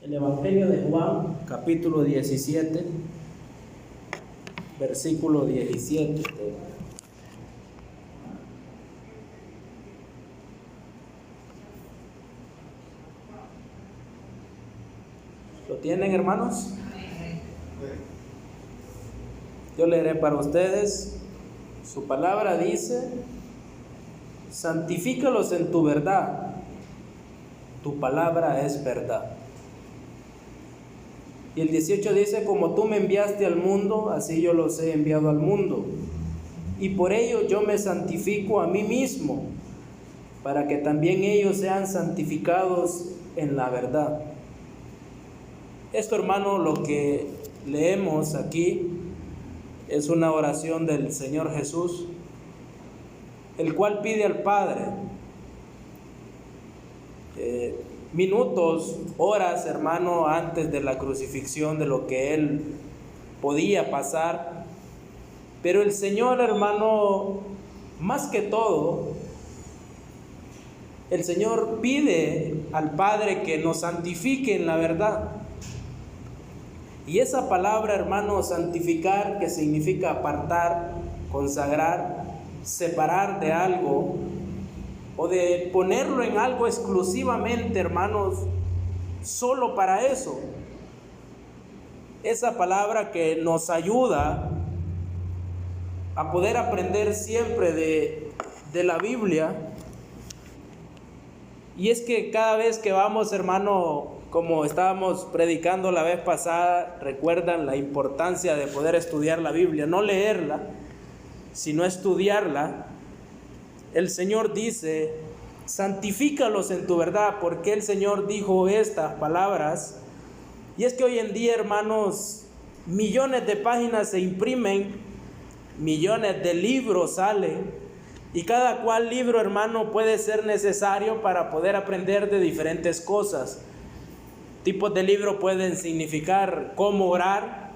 El Evangelio de Juan, capítulo 17, versículo 17. ¿Lo tienen, hermanos? Yo leeré para ustedes. Su palabra dice: santifícalos en tu verdad, tu palabra es verdad. Y el 18 dice: como tú me enviaste al mundo, así yo los he enviado al mundo. Y por ello yo me santifico a mí mismo, para que también ellos sean santificados en la verdad. Esto, hermano, lo que leemos aquí es una oración del Señor Jesús, el cual pide al Padre minutos, horas, hermano, antes de la crucifixión, de lo que Él podía pasar. Pero el Señor, hermano, más que todo, el Señor pide al Padre que nos santifique en la verdad. Y esa palabra, hermano, santificar, que significa apartar, consagrar, separar de algo, o de ponerlo en algo exclusivamente, hermanos, solo para eso. Esa palabra que nos ayuda a poder aprender siempre de la Biblia. Y es que cada vez que vamos, hermano, como estábamos predicando la vez pasada, recuerdan la importancia de poder estudiar la Biblia, no leerla, sino estudiarla. El Señor dice: santifícalos en tu verdad. ¿Por qué el Señor dijo estas palabras? Y es que hoy en día, hermanos, millones de páginas se imprimen, millones de libros salen, y cada cual libro, hermano, puede ser necesario para poder aprender de diferentes cosas. Tipos de libros pueden significar cómo orar,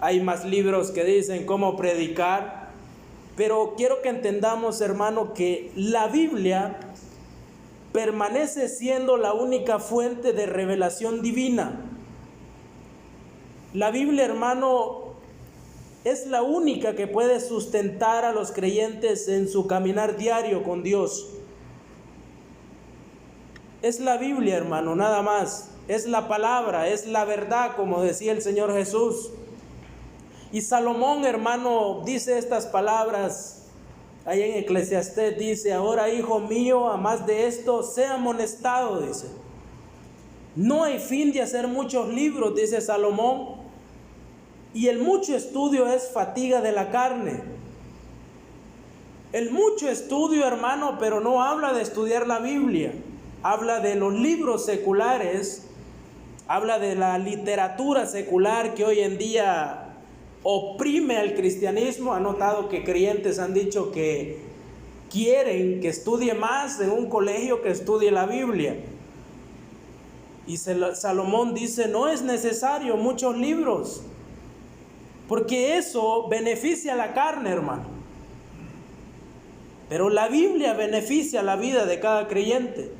hay más libros que dicen cómo predicar. Pero quiero que entendamos, hermano, que la Biblia permanece siendo la única fuente de revelación divina. La Biblia, hermano, es la única que puede sustentar a los creyentes en su caminar diario con Dios. Es la Biblia, hermano, nada más. Es la palabra, es la verdad, como decía el Señor Jesús. Y Salomón, hermano, dice estas palabras ahí en Eclesiastés, dice: ahora, hijo mío, a más de esto, sea amonestado, dice. No hay fin de hacer muchos libros, dice Salomón, y el mucho estudio es fatiga de la carne. El mucho estudio, hermano, pero no habla de estudiar la Biblia, habla de los libros seculares, habla de la literatura secular que hoy en día oprime al cristianismo. Ha notado que creyentes han dicho que quieren que estudie más en un colegio que estudie la Biblia. Y Salomón dice: no es necesario muchos libros, porque eso beneficia a la carne, hermano. Pero la Biblia beneficia la vida de cada creyente.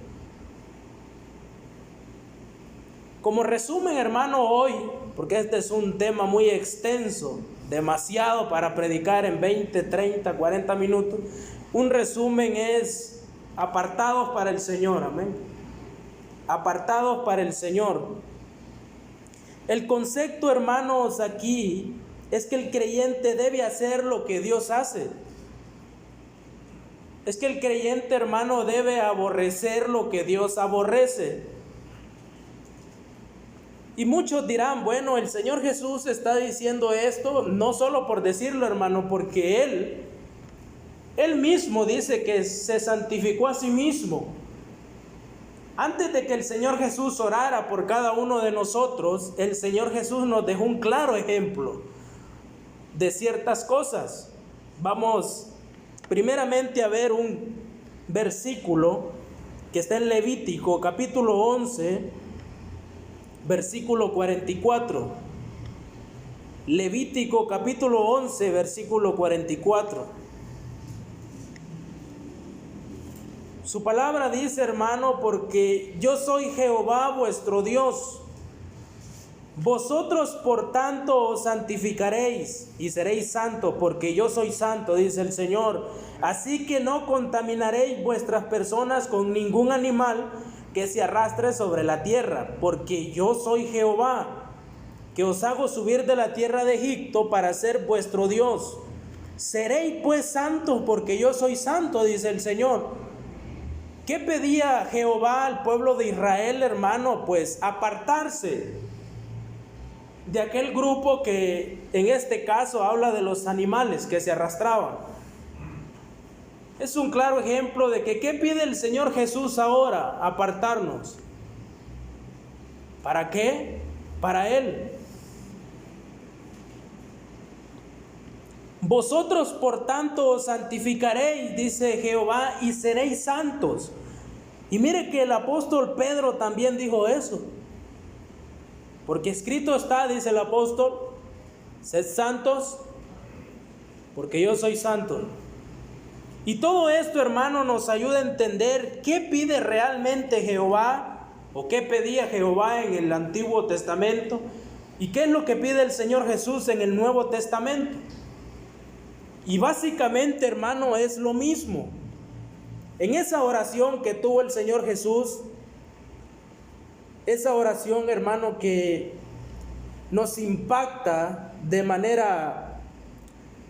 Como resumen, hermano, hoy, porque este es un tema muy extenso, demasiado para predicar en 20, 30, 40 minutos, un resumen es: apartados para el Señor, amén. Apartados para el Señor. El concepto, hermanos, aquí es que el creyente debe hacer lo que Dios hace. Es que el creyente, hermano, debe aborrecer lo que Dios aborrece. Y muchos dirán: bueno, el Señor Jesús está diciendo esto no solo por decirlo, hermano, porque Él mismo dice que se santificó a sí mismo. Antes de que el Señor Jesús orara por cada uno de nosotros, el Señor Jesús nos dejó un claro ejemplo de ciertas cosas. Vamos primeramente a ver un versículo que está en Levítico, capítulo 11, versículo 44. Levítico capítulo 11, versículo 44. Su palabra dice, hermano: porque yo soy Jehová vuestro Dios, Vosotros por tanto os santificaréis y seréis santos, porque yo soy santo, dice el Señor. Así que no contaminaréis vuestras personas con ningún animal que se arrastre sobre la tierra, porque yo soy Jehová, que os hago subir de la tierra de Egipto para ser vuestro Dios. Seréis pues santos, porque yo soy santo, dice el Señor. ¿Qué pedía Jehová al pueblo de Israel, hermano? Pues apartarse de aquel grupo que en este caso habla de los animales que se arrastraban. Es un claro ejemplo de que ¿qué pide el Señor Jesús ahora? Apartarnos. ¿Para qué? Para Él. Vosotros por tanto os santificaréis, dice Jehová, y seréis santos. Y mire que el apóstol Pedro también dijo eso. Porque escrito está, dice el apóstol, sed santos, porque yo soy santo. Y todo esto, hermano, nos ayuda a entender qué pide realmente Jehová, o qué pedía Jehová en el Antiguo Testamento, y qué es lo que pide el Señor Jesús en el Nuevo Testamento. Y básicamente, hermano, es lo mismo. En esa oración que tuvo el Señor Jesús, esa oración, hermano, que nos impacta de manera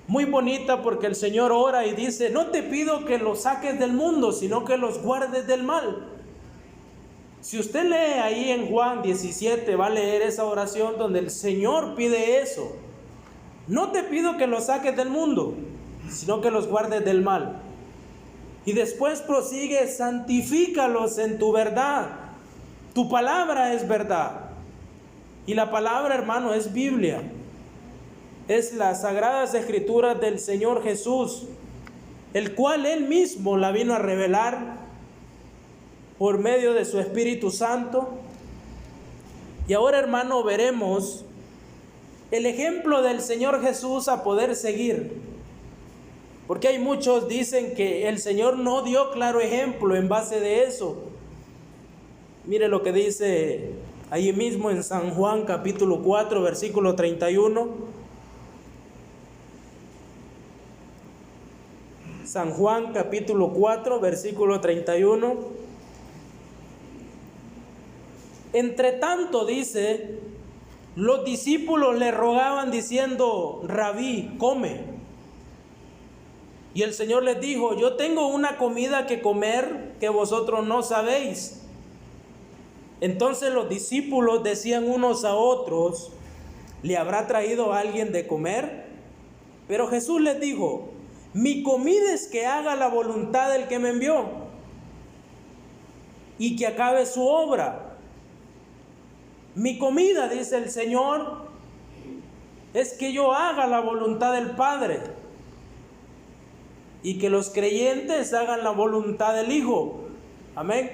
muy bonita, porque el Señor ora y dice: no te pido que los saques del mundo, sino que los guardes del mal. Si usted lee ahí en Juan 17, va a leer esa oración donde el Señor pide eso. No te pido que los saques del mundo, sino que los guardes del mal. Y después prosigue: santifícalos en tu verdad. Tu palabra es verdad. Y la palabra, hermano, es Biblia. Es las sagradas escrituras del Señor Jesús, el cual Él mismo la vino a revelar por medio de su Espíritu Santo. Y ahora, hermano, veremos el ejemplo del Señor Jesús a poder seguir. Porque hay muchos dicen que el Señor no dio claro ejemplo en base de eso. Mire lo que dice ahí mismo en San Juan capítulo 4, versículo 31. San Juan capítulo 4, versículo 31. Entre tanto, dice, los discípulos le rogaban diciendo: Rabí, come. Y el Señor les dijo: yo tengo una comida que comer que vosotros no sabéis. Entonces los discípulos decían unos a otros: ¿le habrá traído alguien de comer? Pero Jesús les dijo: mi comida es que haga la voluntad del que me envió y que acabe su obra. Mi comida, dice el Señor, es que yo haga la voluntad del Padre y que los creyentes hagan la voluntad del Hijo. Amén.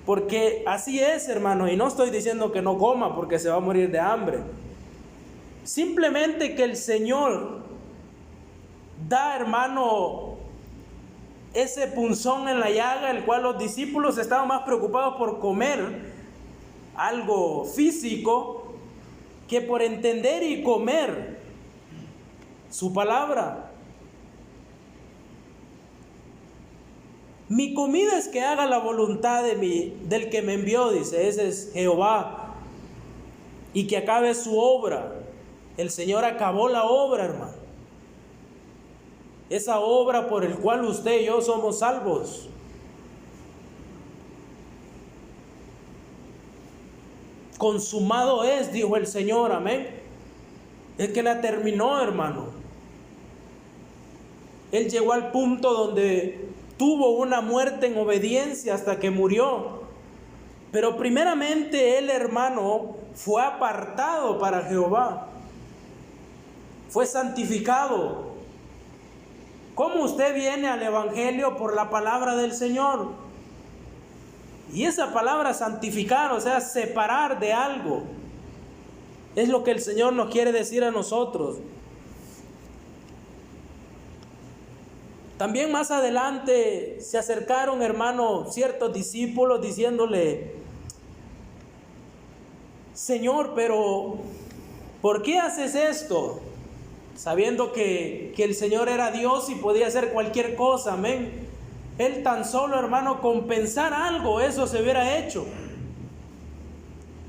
Porque así es, hermano, y no estoy diciendo que no coma porque se va a morir de hambre. Simplemente que el Señor da, hermano, ese punzón en la llaga, el cual los discípulos estaban más preocupados por comer algo físico que por entender y comer su palabra. Mi comida es que haga la voluntad del que me envió, dice, ese es Jehová, y que acabe su obra. El Señor acabó la obra, hermano. Esa obra por el cual usted y yo somos salvos. Consumado es, dijo el Señor, amén. Es que la terminó, hermano. Él llegó al punto donde tuvo una muerte en obediencia hasta que murió. Pero primeramente él, hermano, fue apartado para Jehová. Fue santificado. ¿Cómo usted viene al Evangelio? Por la palabra del Señor. Y esa palabra santificar, o sea, separar de algo, es lo que el Señor nos quiere decir a nosotros. También más adelante se acercaron, hermano, ciertos discípulos diciéndole: Señor, pero ¿por qué haces esto? Sabiendo que el Señor era Dios y podía hacer cualquier cosa, amén. Él tan solo, hermano, con pensar algo, eso se hubiera hecho.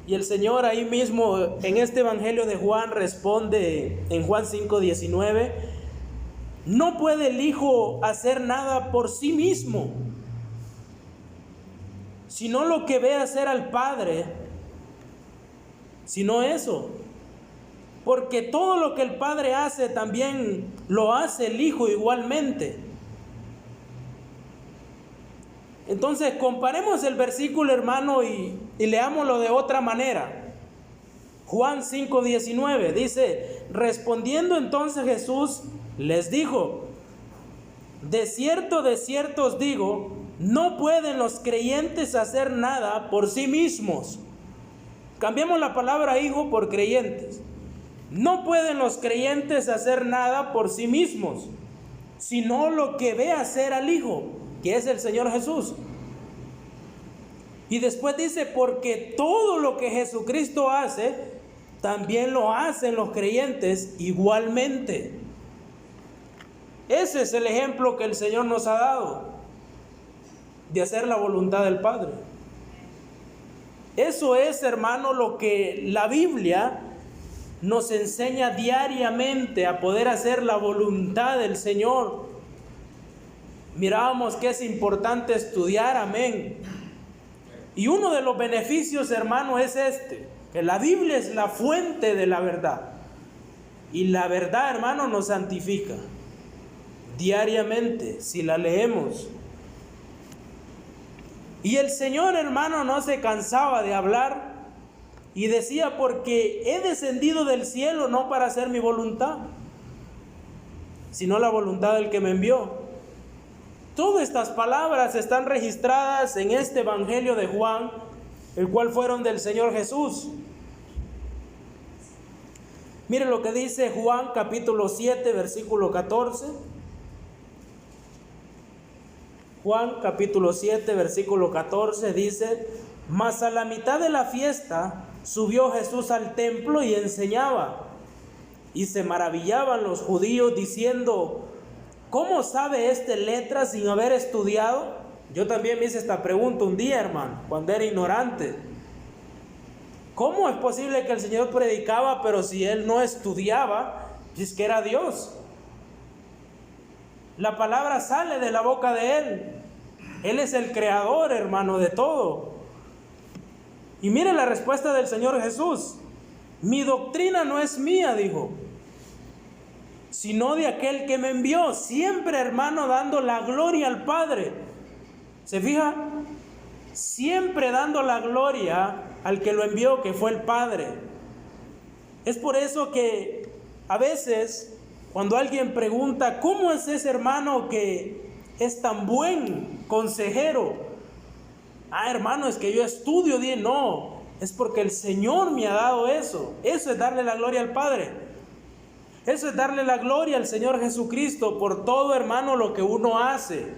Y el Señor ahí mismo, en este Evangelio de Juan, responde en Juan 5:19, no puede el Hijo hacer nada por sí mismo, sino lo que ve hacer al Padre, sino eso. Porque todo lo que el Padre hace también lo hace el Hijo igualmente. Entonces comparemos el versículo, hermano, y leámoslo de otra manera. Juan 5:19 dice, respondiendo entonces Jesús les dijo, de cierto os digo, no pueden los creyentes hacer nada por sí mismos. Cambiemos la palabra hijo por creyentes. No pueden los creyentes hacer nada por sí mismos, sino lo que ve hacer al Hijo, que es el Señor Jesús. Y después dice, porque todo lo que Jesucristo hace, también lo hacen los creyentes igualmente. Ese es el ejemplo que el Señor nos ha dado, de hacer la voluntad del Padre. Eso es, hermano, lo que la Biblia nos enseña diariamente, a poder hacer la voluntad del Señor. Mirábamos que es importante estudiar, amén. Y uno de los beneficios, hermano, es que la Biblia es la fuente de la verdad. Y la verdad, hermano, nos santifica diariamente si la leemos. Y el Señor, hermano, no se cansaba de hablar y decía, porque he descendido del cielo no para hacer mi voluntad, sino la voluntad del que me envió. Todas estas palabras están registradas en este Evangelio de Juan, el cual fueron del Señor Jesús. Mire lo que dice Juan capítulo 7, versículo 14. Juan capítulo 7, versículo 14 dice, mas a la mitad de la fiesta subió Jesús al templo y enseñaba. Y se maravillaban los judíos diciendo, ¿cómo sabe este letras sin haber estudiado? Yo también me hice esta pregunta un día, hermano, cuando era ignorante. ¿Cómo es posible que el Señor predicaba, pero si Él no estudiaba, si es que era Dios? La palabra sale de la boca de Él. Él es el creador, hermano, de todo. Y mire la respuesta del Señor Jesús. Mi doctrina no es mía, dijo, sino de aquel que me envió. Siempre, hermano, dando la gloria al Padre. ¿Se fija? Siempre dando la gloria al que lo envió, que fue el Padre. Es por eso que a veces, cuando alguien pregunta, ¿cómo es ese hermano que es tan buen consejero? Hermano, es que yo estudio. No, es porque el Señor me ha dado eso. Eso es darle la gloria al Padre. Eso es darle la gloria al Señor Jesucristo por todo, hermano, lo que uno hace.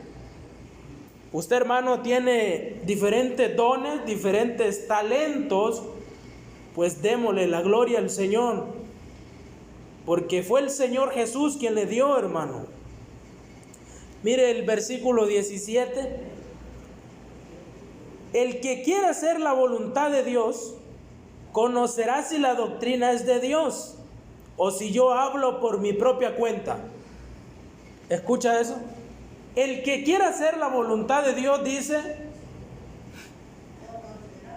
Usted, hermano, tiene diferentes dones, diferentes talentos, pues démosle la gloria al Señor, porque fue el Señor Jesús quien le dio, hermano. Mire el versículo 17. El que quiera hacer la voluntad de Dios, conocerá si la doctrina es de Dios, o si yo hablo por mi propia cuenta. ¿Escucha eso? El que quiera hacer la voluntad de Dios, dice,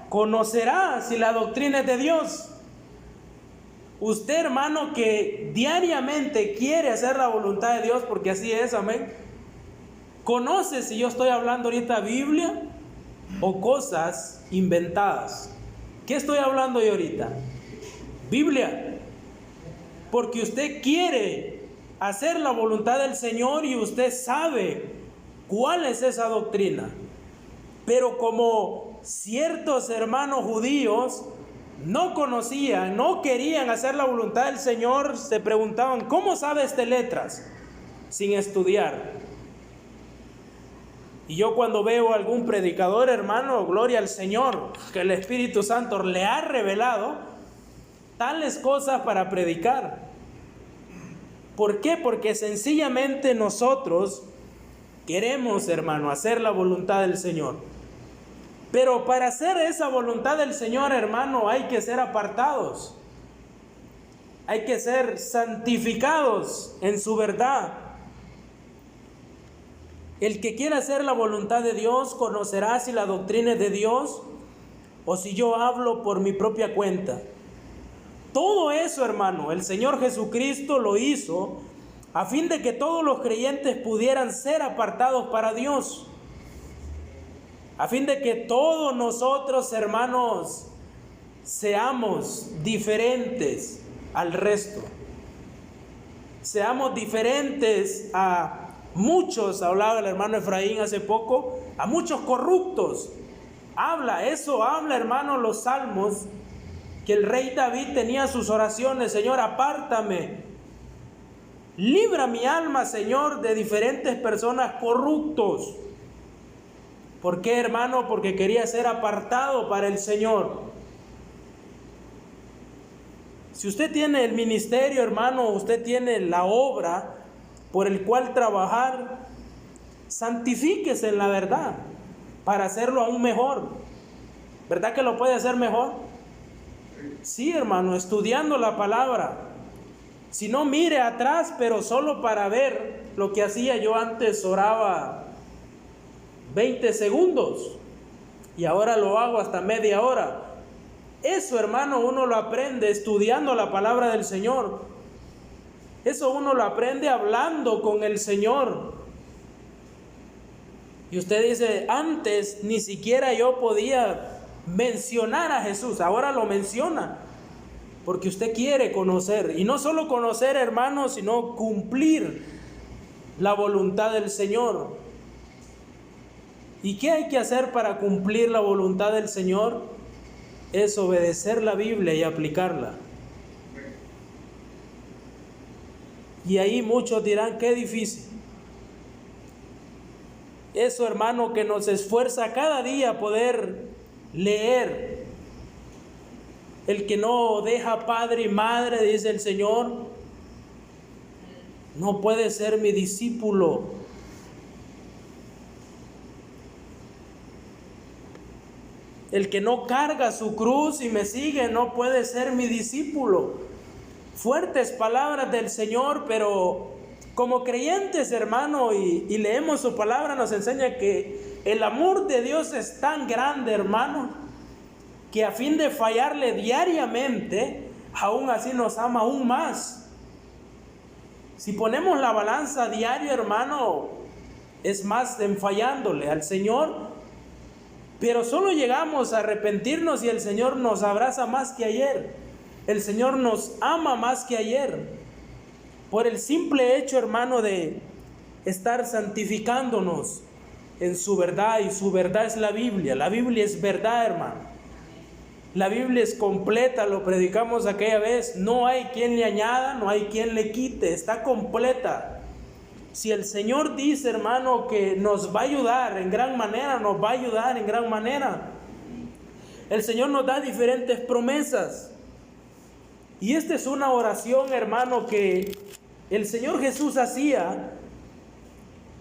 conocerá si la doctrina es de Dios. Usted, hermano, que diariamente quiere hacer la voluntad de Dios, porque así es, amén, conoce si yo estoy hablando ahorita Biblia o cosas inventadas. ¿Qué estoy hablando yo ahorita? Biblia. Porque usted quiere hacer la voluntad del Señor y usted sabe cuál es esa doctrina. Pero como ciertos hermanos judíos no conocían, no querían hacer la voluntad del Señor, se preguntaban, ¿cómo sabe letras? Sin estudiar. Y yo cuando veo a algún predicador, hermano, gloria al Señor, que el Espíritu Santo le ha revelado tales cosas para predicar. ¿Por qué? Porque sencillamente nosotros queremos, hermano, hacer la voluntad del Señor. Pero para hacer esa voluntad del Señor, hermano, hay que ser apartados. Hay que ser santificados en su verdad. El que quiera hacer la voluntad de Dios conocerá si la doctrina es de Dios o si yo hablo por mi propia cuenta. Todo eso, hermano, el Señor Jesucristo lo hizo a fin de que todos los creyentes pudieran ser apartados para Dios. A fin de que todos nosotros, hermanos, seamos diferentes al resto. Seamos diferentes a muchos, hablaba el hermano Efraín hace poco, a muchos corruptos. Habla, hermano, los salmos, que el rey David tenía sus oraciones: Señor, apártame, libra mi alma, Señor, de diferentes personas corruptos. ¿Por qué, hermano? Porque quería ser apartado para el Señor. Si usted tiene el ministerio, hermano, usted tiene la obra por el cual trabajar, santifíquese en la verdad para hacerlo aún mejor. ¿Verdad que lo puede hacer mejor? Sí, hermano, estudiando la palabra. Si no, mire atrás, pero solo para ver lo que hacía yo antes. Oraba 20 segundos y ahora lo hago hasta media hora. Eso, hermano, uno lo aprende estudiando la palabra del Señor. Eso uno lo aprende hablando con el Señor. Y usted dice: antes ni siquiera yo podía mencionar a Jesús. Ahora lo menciona porque usted quiere conocer. Y no solo conocer, hermano, sino cumplir la voluntad del Señor. ¿Y qué hay que hacer para cumplir la voluntad del Señor? Es obedecer la Biblia y aplicarla. Y ahí muchos dirán: qué difícil. Eso, hermano, que nos esfuerza cada día poder leer. El que no deja padre y madre, dice el Señor, no puede ser mi discípulo. El que no carga su cruz y me sigue no puede ser mi discípulo. Fuertes palabras del Señor, pero como creyentes, hermano, y leemos su palabra, nos enseña que el amor de Dios es tan grande, hermano, que a fin de fallarle diariamente, aún así nos ama aún más. Si ponemos la balanza diario, hermano, es más en fallándole al Señor. Pero solo llegamos a arrepentirnos y el Señor nos abraza más que ayer. El Señor nos ama más que ayer. Por el simple hecho, hermano, de estar santificándonos en su verdad. Y su verdad es la Biblia. La Biblia es verdad, hermano. La Biblia es completa, lo predicamos aquella vez. No hay quien le añada, no hay quien le quite. Está completa. Si el Señor dice, hermano, que nos va a ayudar en gran manera, nos va a ayudar en gran manera. El Señor nos da diferentes promesas. Y esta es una oración, hermano, que el Señor Jesús hacía.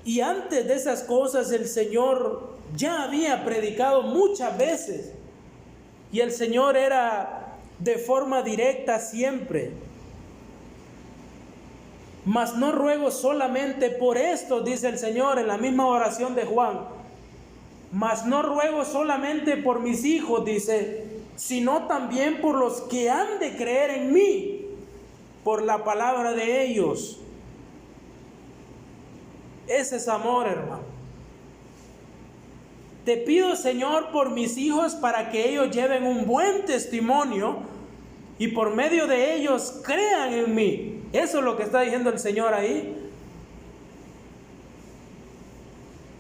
Y antes de esas cosas el Señor ya había predicado muchas veces. Y el Señor era de forma directa siempre. Mas no ruego solamente por esto, dice el Señor en la misma oración de Juan. Mas no ruego solamente por mis hijos, dice, sino también por los que han de creer en mí, por la palabra de ellos. Ese es amor, hermano. Te pido, Señor, por mis hijos para que ellos lleven un buen testimonio y por medio de ellos crean en mí. Eso es lo que está diciendo el Señor ahí.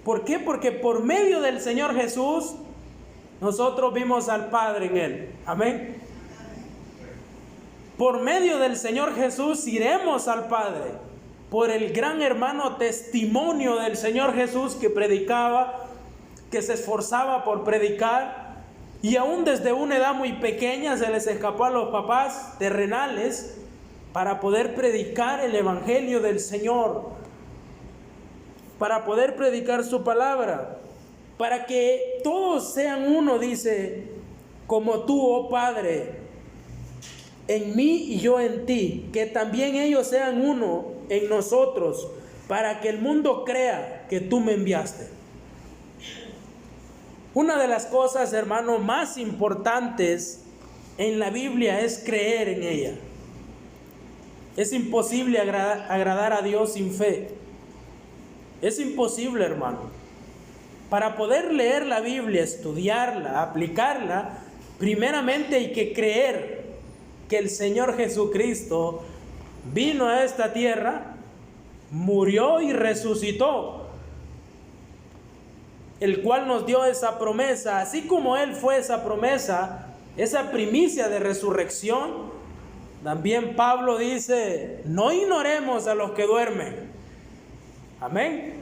¿Por qué? Porque por medio del Señor Jesús nosotros vimos al Padre en Él. Amén. Por medio del Señor Jesús iremos al Padre. por el gran hermano testimonio del Señor Jesús que predicaba, que se esforzaba por predicar, y aún desde una edad muy pequeña se les escapó a los papás terrenales para poder predicar el evangelio del Señor, para poder predicar su palabra, para que todos sean uno, dice, como tú, oh Padre, en mí y yo en ti, que también ellos sean uno en nosotros, para que el mundo crea que tú me enviaste. Una de las cosas, hermano, más importantes en la Biblia es creer en ella. Es imposible agradar a Dios sin fe. Es imposible, hermano. Para poder leer la Biblia, estudiarla, aplicarla, primeramente hay que creer que el Señor Jesucristo vino a esta tierra, murió y resucitó, el cual nos dio esa promesa. Así como Él fue esa promesa, esa primicia de resurrección, también Pablo dice, no ignoremos a los que duermen. Amén.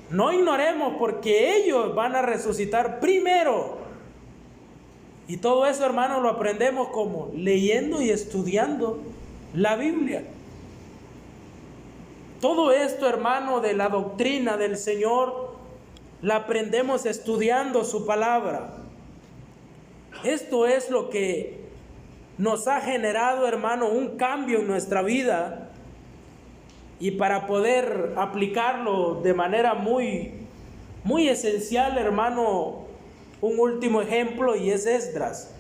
No ignoremos, porque ellos van a resucitar primero. Y todo eso, hermano, lo aprendemos como leyendo y estudiando la Biblia. Todo esto, hermano, de la doctrina del Señor, la aprendemos estudiando su palabra. Esto es lo que nos ha generado, hermano, un cambio en nuestra vida. Y para poder aplicarlo de manera muy esencial, hermano, un último ejemplo, y es Esdras,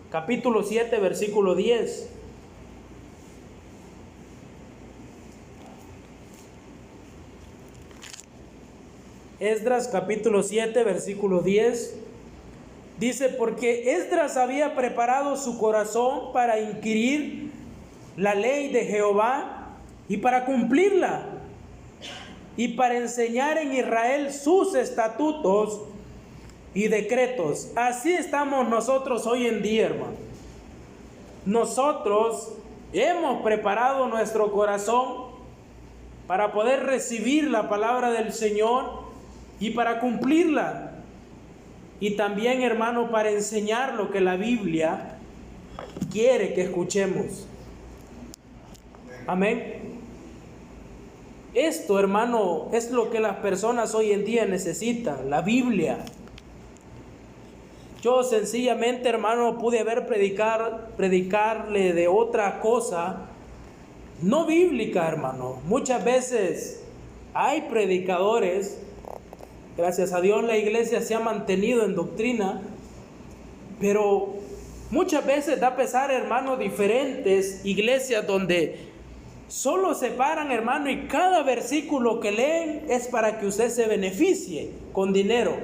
capítulo 7, versículo 10. Esdras capítulo 7, versículo 10. Dice, porque Esdras había preparado su corazón para inquirir la ley de Jehová y para cumplirla, y para enseñar en Israel sus estatutos y decretos. Así estamos nosotros hoy en día, hermano. Nosotros hemos preparado nuestro corazón para poder recibir la palabra del Señor y para cumplirla. Y también, hermano, para enseñar lo que la Biblia quiere que escuchemos. Amén. Esto, hermano, es lo que las personas hoy en día necesitan, la Biblia. Yo sencillamente, hermano, pude predicarle de otra cosa, no bíblica, hermano. Muchas veces hay predicadores, gracias a Dios la iglesia se ha mantenido en doctrina, pero muchas veces da pesar, hermano, diferentes iglesias donde solo se paran, hermano, y cada versículo que leen es para que usted se beneficie con dinero.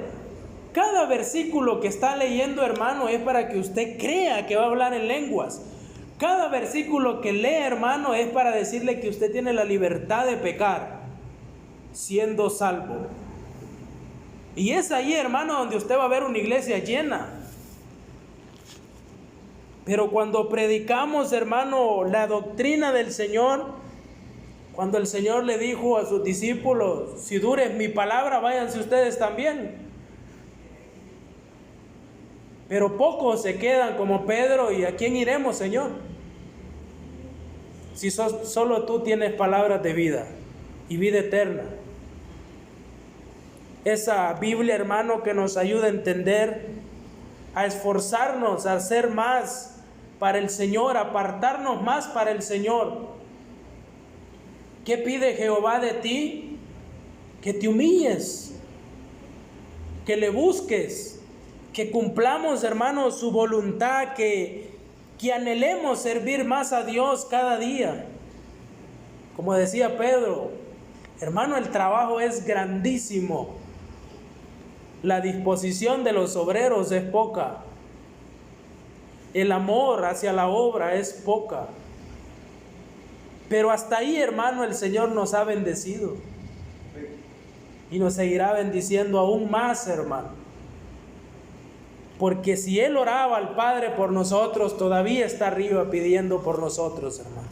Cada versículo que está leyendo, hermano, es para que usted crea que va a hablar en lenguas. Cada versículo que lee, hermano, es para decirle que usted tiene la libertad de pecar, siendo salvo. Y es ahí, hermano, donde usted va a ver una iglesia llena. Pero cuando predicamos, hermano, la doctrina del Señor, cuando el Señor le dijo a sus discípulos, si dure mi palabra, váyanse ustedes también. Pero pocos se quedan como Pedro, ¿y a quién iremos, Señor? Si solo tú tienes palabras de vida y vida eterna. Esa Biblia, hermano, que nos ayuda a entender, a esforzarnos, a hacer más para el Señor, apartarnos más para el Señor. ¿Qué pide Jehová de ti? Que te humilles, que le busques, que cumplamos, hermano, su voluntad, que anhelemos servir más a Dios cada día. Como decía Pedro, hermano, el trabajo es grandísimo, la disposición de los obreros es poca. El amor hacia la obra es poca. Pero hasta ahí, hermano, el Señor nos ha bendecido. Y nos seguirá bendiciendo aún más, hermano. Porque si Él oraba al Padre por nosotros, todavía está arriba pidiendo por nosotros, hermano.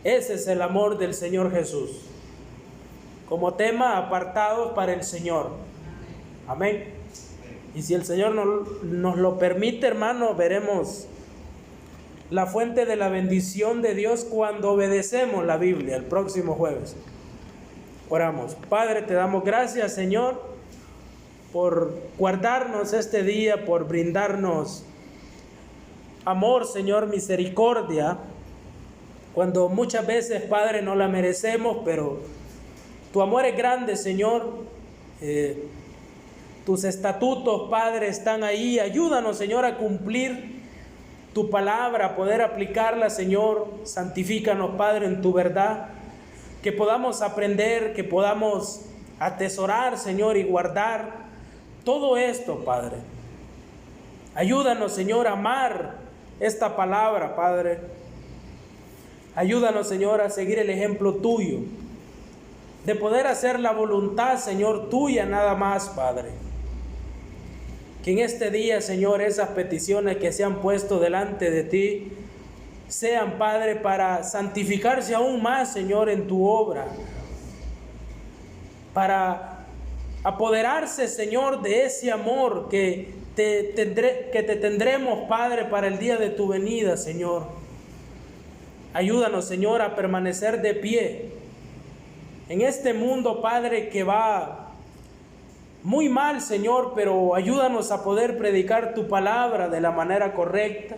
Ese es el amor del Señor Jesús. Como tema, apartados para el Señor. Amén. Y si el Señor nos lo permite, hermano, veremos la fuente de la bendición de Dios cuando obedecemos la Biblia el próximo jueves. Oramos. Padre, te damos gracias, Señor, por guardarnos este día, por brindarnos amor, Señor, misericordia, cuando muchas veces, Padre, no la merecemos, pero tu amor es grande, Señor. Tus estatutos, Padre, están ahí. Ayúdanos, Señor, a cumplir tu palabra, a poder aplicarla, Señor. Santifícanos, Padre, en tu verdad. Que podamos aprender, que podamos atesorar, Señor, y guardar todo esto, Padre. Ayúdanos, Señor, a amar esta palabra, Padre. Ayúdanos, Señor, a seguir el ejemplo tuyo, de poder hacer la voluntad, Señor, tuya nada más, Padre. Que en este día, Señor, esas peticiones que se han puesto delante de ti sean, Padre, para santificarse aún más, Señor, en tu obra, para apoderarse, Señor, de ese amor que te tendremos, Padre, para el día de tu venida, Señor. Ayúdanos, Señor, a permanecer de pie en este mundo, Padre, que va muy mal, Señor, pero ayúdanos a poder predicar tu palabra de la manera correcta,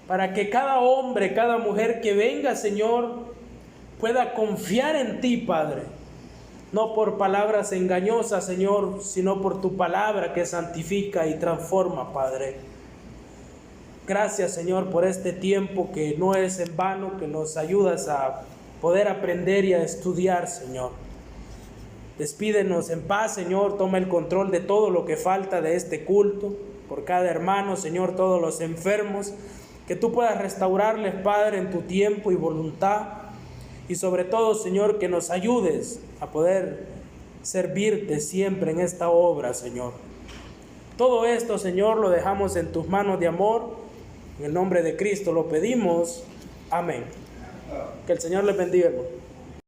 para que cada hombre, cada mujer que venga, Señor, pueda confiar en ti, Padre, no por palabras engañosas, Señor, sino por tu palabra que santifica y transforma, Padre. Gracias, Señor, por este tiempo que no es en vano, que nos ayudas a poder aprender y a estudiar, Señor. Despídenos en paz, Señor. Toma el control de todo lo que falta de este culto, por cada hermano, Señor, todos los enfermos, que tú puedas restaurarles, Padre, en tu tiempo y voluntad, y sobre todo, Señor, que nos ayudes a poder servirte siempre en esta obra, Señor. Todo esto, Señor, lo dejamos en tus manos de amor. En el nombre de Cristo lo pedimos. Amén. Que el Señor les bendiga, hermano.